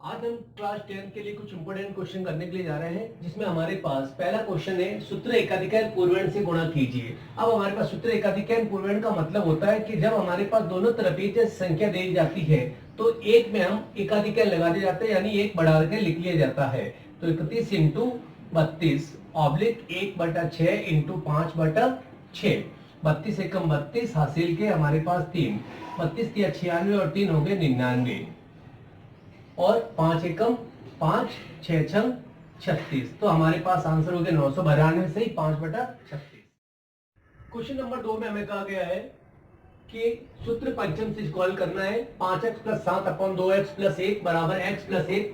आज हम क्लास 10 के लिए कुछ इंपोर्टेंट क्वेश्चन करने के लिए जा रहे हैं, जिसमें हमारे पास पहला क्वेश्चन है सूत्र एकाधिकरण पूर्णांक से गुणा कीजिए। अब हमारे पास सूत्र एकाधिकरण पूर्णांक का मतलब होता है कि जब हमारे पास दोनों तरफ एक जैसी संख्या दी जाती है तो एक में हम एकाधिकरण लगा दिए जाते हैं, यानी एक बढ़ा के लिख लिया जाता है। तो 31 इंटू 32 ऑब्लिक 1/6 इंटू 5/6। 32 एकम 32 हासिल के हमारे पास 3, 32 या 96 और 3 हो गए 99 और 5 एकम 5, 6 छंग 36। तो हमारे पास आंसर हो गया 992 से ही 5/36। क्वेश्चन नंबर 2 में हमें कहा गया है कि सूत्र पंचम से इक्वल करना है 5x + 7 अपन 2x + 1 बराबर x + 1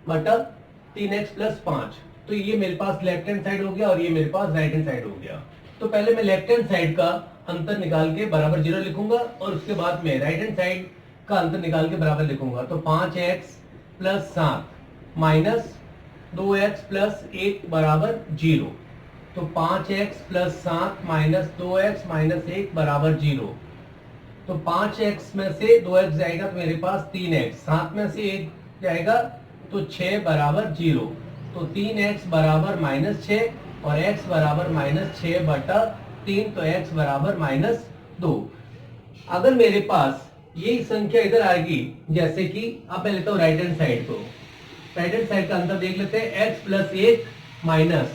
बटा 3x + 5। तो ये मेरे पास लेफ्ट हैंड साइड हो गया और ये मेरे पास राइट हैंड साइड हो गया। तो पहले मैं लेफ्ट हैंड साइड का अंतर निकाल के बराबर 0 लिखूंगा और उसके बाद में राइट हैंड साइड का अंतर निकाल के बराबर लिखूंगा। तो 5x + 7 माइनस 2x + 1 बराबर 0। तो 5x + 7 माइनस 2x माइनस 1 बराबर 0। तो 5x में से 2x जाएगा तो मेरे पास 3x, 7 में से 1 जाएगा तो 6 बराबर 0। तो 3x बराबर -6 और x बराबर -6/3। तो x बराबर -2। अगर मेरे पास यही संख्या इधर आएगी, जैसे कि अब मैं लेता हूँ राइट हैंड साइड को, राइट हैंड साइड का अंतर देख लेते हैं। x + 1 माइनस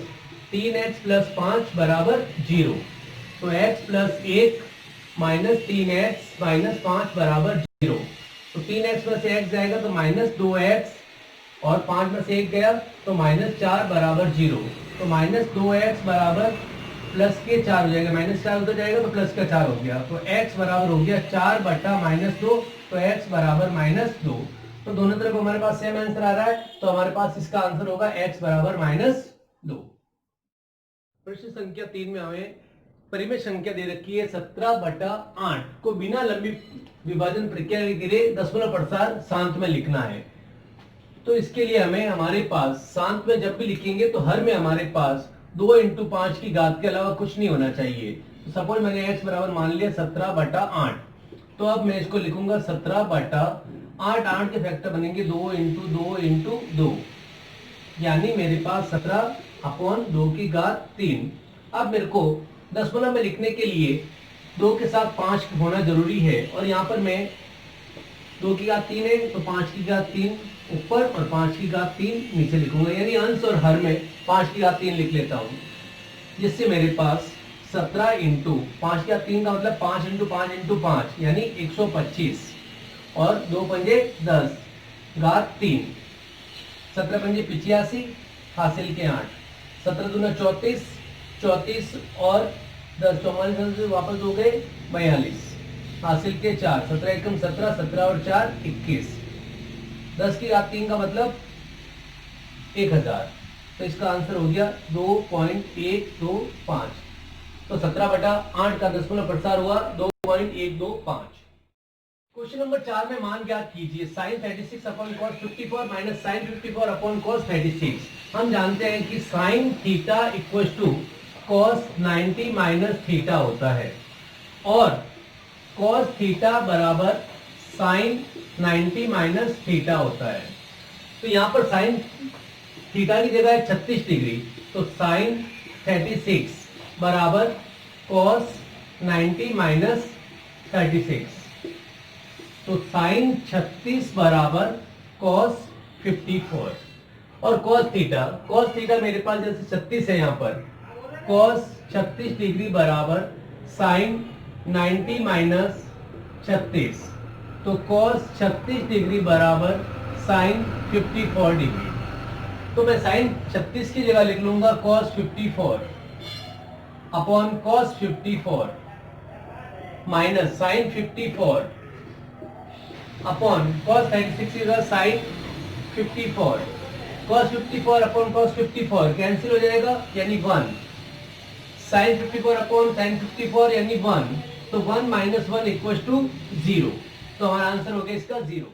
3x + 5 बराबर 0। तो x + 1 माइनस 3x माइनस 5 बराबर 0। तो 3x में से x जाएगा तो -2x और 5 में से 1 गया तो -4 बराबर 0। तो -2x बराबर प्लस के 4 हो जाएगा, -4 उधर जाएगा तो प्लस का 4 हो गया। तो x बराबर हो गया 4/-2। तो x बराबर -2। तो दोनों तरफ हमारे पास सेम आंसर आ रहा है, तो हमारे पास इसका आंसर होगा x बराबर -2। प्रश्न संख्या 3 में हमें परिमेय संख्या दे रखी है 17/8 को बिना लंबी विभाजन प्रक्रिया के दशमलव प्रसार शांत में लिखना है। तो इसके लिए हमें हमारे पास शांत में जब भी लिखेंगे तो हर में हमारे पास 2 × 5 की घात के अलावा कुछ नहीं होना चाहिए। तो सपोज मैंने x बराबर मान लिया 17/8। तो अब मैं इसको लिखूंगा 17/8। 8 के फैक्टर बनेंगे 2 × 2 × 2, यानी मेरे पास 17/2 की घात 3। अब मेरे को दशमलव में लिखने के लिए 2 के साथ 5 होना जरूरी है, और यहाँ पर मैं 2 की घात 3 है तो 5 की घात 3 ऊपर और 5 की घात 3 नीचे लिखूंगा, यानी अंश और हर में 5 की घात 3 लिख लेता हूँ, जिससे मेरे पास 17 × 5 की घात 3 का मतलब 5 × 5 × 5 यानी 125 और 2 पंजे 10 घात 3, 17 पंजे 85 हासिल के 8, 17 दूना 34, 34 और 10 44 से वापस हो गए 42 हासिल के 4, 17 एकम 17, 17 और 4 21, 10 की घात 3 का मतलब 1000। तो इसका आंसर हो गया 2.125। तो 17/8 का दशमलव प्रसार हुआ 2.125। क्वेश्चन नंबर 4 में मान ज्ञात कीजिए sin 36/cos 54 minus sin 54/cos 36। हम जानते हैं कि sin theta equal to cos 90 minus theta होता है और cos थीटा बराबर sin 90 माइनस थीटा होता है। तो यहाँ पर sin थीटा की जगह है 36 डिग्री, तो sin 36 बराबर cos 90 माइनस 36। तो sin 36 बराबर cos 54 और cos थीटा मेरे पास जैसे 36 है, यहाँ पर cos 36 डिग्री बराबर sin 90 माइनस 36। तो cos 36 डिग्री बराबर sin 54 डिग्री। तो मैं sin 36 की जगह लिख लूंगा cos 54 upon cos 54 minus sin 54 upon cos 36 की जगह sin 54। cos 54 upon cos 54 cancel हो जाएगा यानी 1। sin 54 अपॉन sin 54 यानी 1। तो 1 - 1 = 0। तो हमारा आंसर हो गया इसका 0।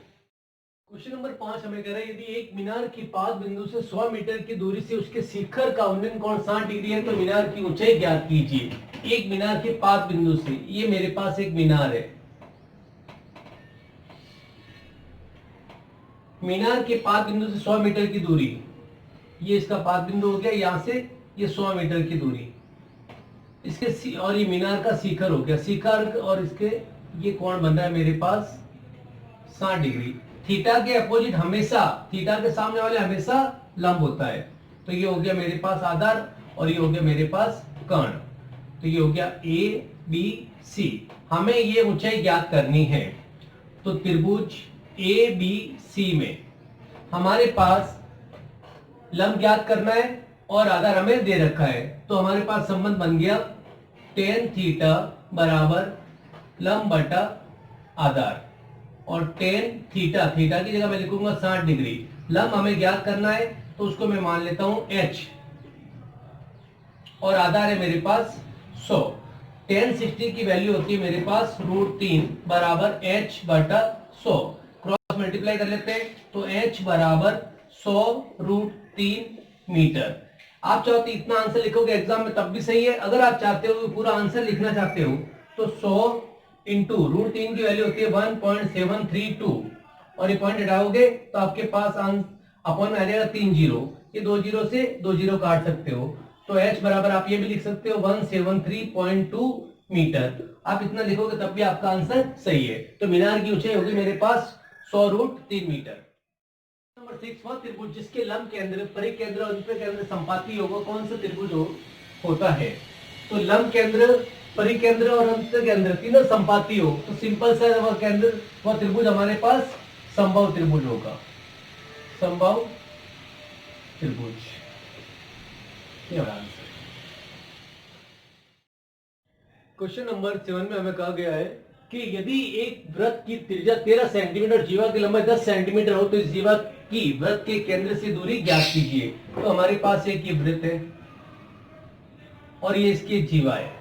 क्वेश्चन नंबर 5 हमें कह रहा है यदि एक मीनार की पाद बिंदु से 100 मीटर की दूरी से उसके शिखर का उन्नयन कोण 60 डिग्री है तो मीनार की ऊंचाई ज्ञात कीजिए। एक मीनार के पाद बिंदु से, ये मेरे पास एक मीनार है, मीनार के पाद बिंदु से 100 मीटर की दूरी, ये इसका पाद बिंदु हो गया, यहां से ये 100 मीटर की दूरी इसके और ये मीनार का शिखर हो गया। शिखर और इसके ये कोण बन रहा है मेरे पास 60 डिग्री। थीटा के अपोजिट हमेशा, थीटा के सामने वाले हमेशा लंब होता है। तो ये हो गया मेरे पास आधार और ये हो गया मेरे पास कर्ण। तो ये हो गया ए बी सी। हमें ये ऊंचाई ज्ञात करनी है। तो त्रिभुज ए बी सी में हमारे पास लंब ज्ञात करना है और आधार हमें दे रखा है। तो हमारे पास संबंध बन गया tan थीटा बराबर लंब बटा आधार, और tan थीटा, थीटा की जगह मैं लिखूंगा 60 डिग्री। लंब हमें ज्ञात करना है तो उसको मैं मान लेता हूं h, और आधार है मेरे पास 100। tan 60 की वैल्यू होती है मेरे पास √3 बराबर h बटा 100। क्रॉस मल्टीप्लाई कर लेते हैं तो h बराबर 100 √3 मीटर। आप चाहो तो इतना आंसर लिखोगे एग्जाम में तब भी सही है। अगर आप चाहते हो पूरा आंसर लिखना चाहते हो तो 100 इंटू √3 की वैल्यू होती है 1.732, और ये पॉइंट हटाओगे तो आपके पास अपॉन में आ जाएगा 3 जीरो, ये 2 जीरो से 2 जीरो काट सकते हो। तो h बराबर आप ये भी लिख सकते हो 173.2 मीटर। आप इतना लिखोगे तब भी आपका आंसर सही है। तो मीनार की ऊंचाई होगी मेरे पास 100 √3 मीटर। नंबर 6, वह त्रिभुज जिसके लंब केंद्र, परिकेंद्र और केंद्र संपाती होगा कौन सा त्रिभुज होता है? तो लंब केंद्र, परिकेंद्र और अंत केंद्र तीनों संपाती हो तो सिंपल सा वह केंद्र, वह त्रिभुज हमारे पास समबाहु त्रिभुज होगा। समबाहु त्रिभुज ये आंसर। क्वेश्चन नंबर 7 में हमें कहा गया है कि यदि एक वृत्त की त्रिज्या 13 सेंटीमीटर, जीवा की लंबाई 10 सेंटीमीटर हो तो इस जीवा की वृत्त के केंद्र से दूरी ज्ञात कीजिए। तो हमारे पास एक ये वृत्त है और ये इसकी जीवा है।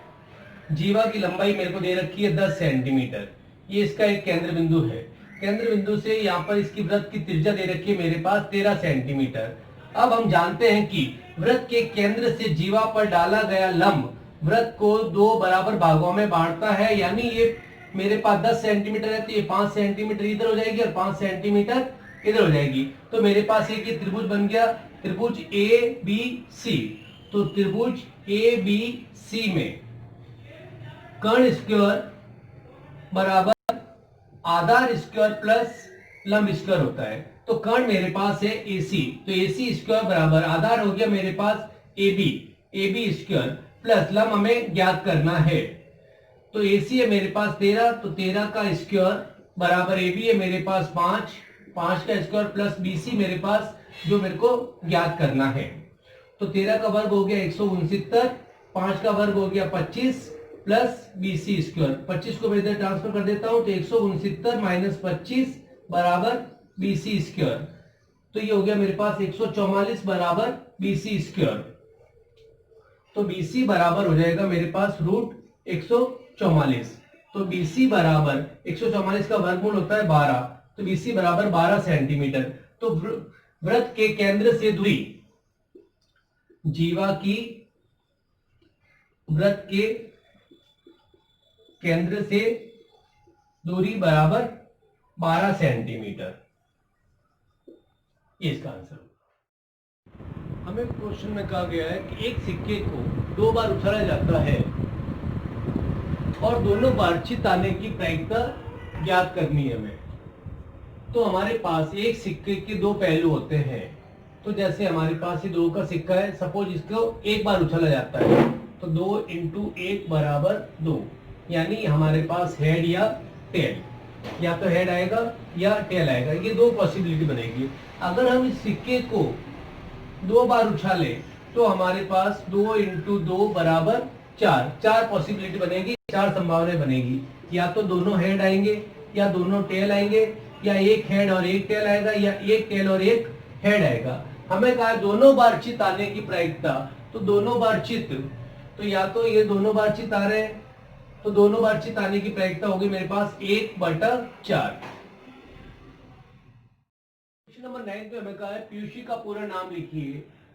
जीवा की लंबाई मेरे को दे रखी है 10 सेंटीमीटर। ये इसका एक केंद्र बिंदु है। केंद्र बिंदु से यहाँ पर इसकी वृत्त की त्रिज्या दे रखी है मेरे पास 13 सेंटीमीटर। अब हम जानते हैं कि वृत्त के केंद्र से जीवा पर डाला गया लंब वृत्त को 2 बराबर भागों में बांटता है। यानी ये मेरे पास 10 सेंटीमीटर है तो ये 5 सेंटीमीटर इधर हो जाएगी और 5 सेंटीमीटर इधर हो जाएगी। तो मेरे पास एक त्रिभुज बन गया, त्रिभुज ए बी सी। तो त्रिभुज ए बी सी में कर्ण स्क्वायर बराबर आधार स्क्वायर प्लस लंब स्क्वायर होता है। तो कर्ण मेरे पास है AC, तो AC स्क्वायर बराबर आधार हो गया मेरे पास AB स्क्वायर प्लस लंब हमें ज्ञात करना है। तो AC है मेरे पास 13, तो 13 का स्क्वायर बराबर AB है मेरे पास 5, 5 का स्क्वायर प्लस BC मेरे पास जो मेरे को ज्ञात करना है। तो 13 का वर्ग हो गया 169, 5 का वर्ग हो गया 25 प्लस BC स्क्वायर। 25 को मैं इधर ट्रांसफर कर देता हूं तो 169 माइनस 25 बराबर BC स्क्वायर। तो ये हो गया मेरे पास 144 बराबर BC स्क्वायर। तो BC बराबर हो जाएगा मेरे पास √144। तो BC बराबर 144 का वर्गमूल होता है 12, तो BC बराबर 12 सेंटीमीटर। तो वृत्त के केंद्र से दूरी, जीवा की वृत्त के केंद्र से दूरी बराबर 12 सेंटीमीटर, ये इसका आंसर। हमें क्वेश्चन में कहा गया है कि एक सिक्के को 2 बार उछाला जाता है और दोनों बार चित आने की प्रायिकता ज्ञात करनी है हमें। तो हमारे पास एक सिक्के के 2 पहलू होते हैं। तो जैसे हमारे पास ये 2 का सिक्का है, सपोज इसको एक बार उछाला जाता है तो 2 × 1 बराबर 2, यानी हमारे पास हेड या टेल, या तो हेड आएगा या टेल आएगा। ये 2 पॉसिबिलिटी बनेगी। अगर हम इस सिक्के को 2 बार उछाले तो हमारे पास 2 × 2 बराबर 4 पॉसिबिलिटी बनेगी, 4 संभावनाएं बनेगी। या तो दोनों हेड आएंगे या दोनों टेल आएंगे, या एक हेड और एक टेल आएगा, या एक टेल और एक हेड आएगा। हमें कहा दोनों बार चित आने की प्रायिकता, तो दोनों बार चित, तो या तो ये दोनों बार चित आ रहे हैं तो दोनों बार चित आने की प्रायिकता होगी मेरे पास 1/4। क्वेश्चन नंबर 9 पे हमें कहा है पीयूसी का पूरा नाम लिखिए।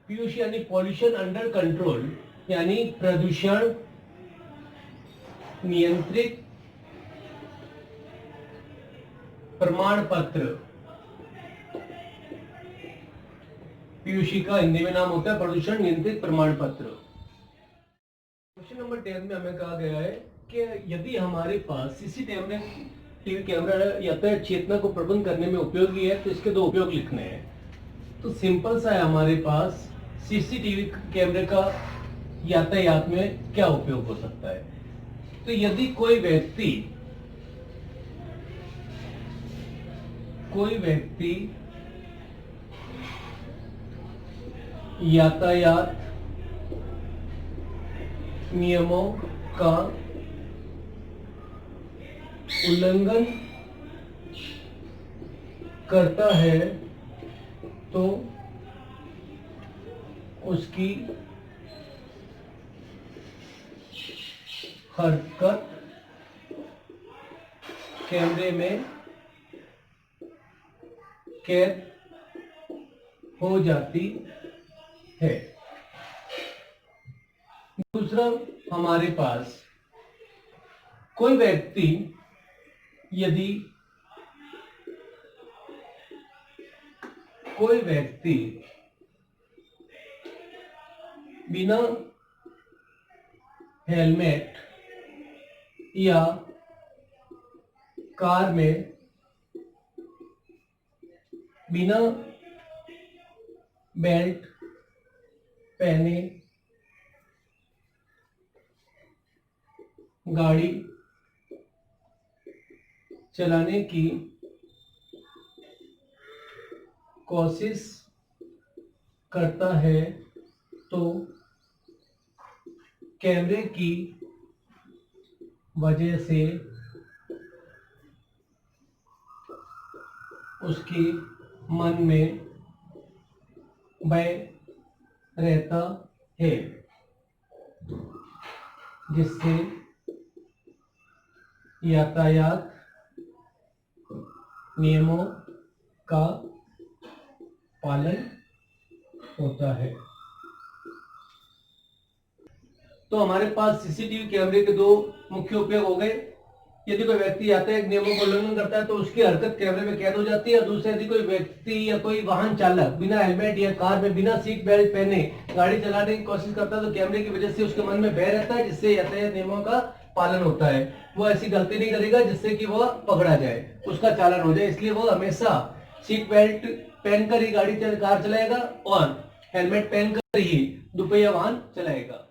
पीयूसी यानी पॉल्यूशन अंडर कंट्रोल, यानी प्रदूषण नियंत्रित प्रमाण पत्र। पीयूसी का हिंदी में नाम होता है प्रदूषण नियंत्रित प्रमाण पत्र। क्वेश्चन नंबर 10 में हमें कहा गया है कि यदि हमारे पास सीसीटीवी कैमरा यातायात चेतना को प्रबंध करने में उपयोगी है तो इसके दो उपयोग लिखने हैं। तो सिंपल सा है, हमारे पास सीसीटीवी कैमरे का यातायात में क्या उपयोग हो सकता है। तो यदि कोई व्यक्ति यातायात नियमों का उल्लंघन करता है तो उसकी हरकत कैमरे में कैद हो जाती है। दूसरा, हमारे पास कोई व्यक्ति बिना हेलमेट या कार में बिना बेल्ट पहने गाड़ी चलाने की कोशिश करता है तो कैमरे की वजह से उसके मन में भय रहता है, जिससे यातायात नियमों का पालन होता है। तो हमारे पास सीसीटीवी कैमरे के दो मुख्य उपयोग हो गए। यदि कोई व्यक्ति यातायात नियमों का उल्लंघन करता है तो उसकी हरकत कैमरे में कैद हो जाती है, और दूसरा, यदि कोई व्यक्ति या कोई वाहन चालक बिना हेलमेट या कार में बिना सीट बेल्ट पहने गाड़ी चलाने की कोशिश करता है तो कैमरे की वजह से उसके मन में भय रहता है, जिससे यातायात नियमों का पालन होता है। वो ऐसी गलती नहीं करेगा जिससे कि वह पकड़ा जाए, उसका चालान हो जाए, इसलिए वो हमेशा सीट बेल्ट पहनकर ही कार चलाएगा और हेलमेट पहनकर ही दुपहिया वाहन चलाएगा।